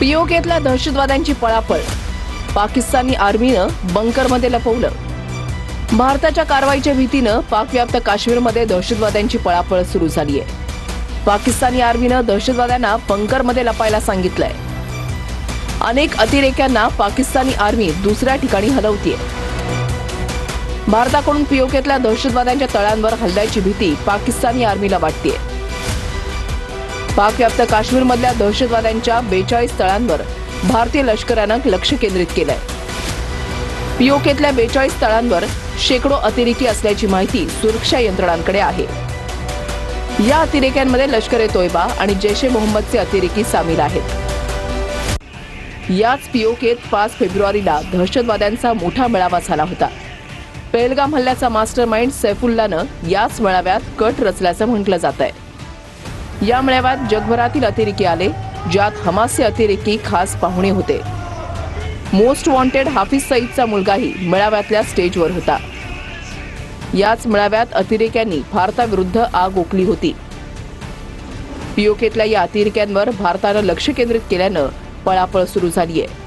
पीओकेतल्या दहशतवाद्यांची पळापळ, पाकिस्तानी आर्मीनं बंकरमध्ये लपवलं। भारताच्या कारवाईच्या भीतीनं पाकव्याप्त काश्मीरमध्ये दहशतवाद्यांची पळापळ सुरू झाली आहे। पाकिस्तानी आर्मीनं दहशतवाद्यांना बंकरमध्ये लपायला सांगितलंय। अनेक अतिरेक्यांना पाकिस्तानी आर्मी दुसऱ्या ठिकाणी हलवतीये। भारताकडून पीओकेतल्या दहशतवाद्यांच्या तळांवर हल्ल्याची भीती पाकिस्तानी आर्मीला वाटतेय। पाकव्याप्त काश्मीरमधल्या दहशतवाद्यांच्या 42 तळांवर भारतीय लष्करानं लक्ष केंद्रित केलंय। पीओकेतल्या 42 तळांवर शेकडो अतिरेकी असल्याची माहिती सुरक्षा यंत्रणांकडे आहे। या अतिरेक्यांमध्ये लष्कर-ए-तोयबा आणि जैश-ए-मोहम्मदचे अतिरेकी सामील आहेत। याच पीओकेत 5 फेब्रुवारीला दहशतवाद्यांचा मोठा मेळावा झाला होता। पहलगाम हल्ल्याचा मास्टरमाइंड सैफुल्लानं याच मेळाव्यात कट रचल्याचं म्हटलं जातंय। या मेळाव्यात जगभरातील अतिरेकी आले, ज्यात हमासचे अतिरेकी खास पाहुणे होते। मोस्ट वॉन्टेड हाफिज सईदचा मुलगाही मेळाव्यातल्या स्टेजवर होता। याच मेळाव्यात अतिरेक्यांनी भारताविरुद्ध आग ओकली होती। पीओकेतल्या या अतिरेक्यांवर भारतानं लक्ष केंद्रित केल्यानं पळापळ सुरू झाली आहे।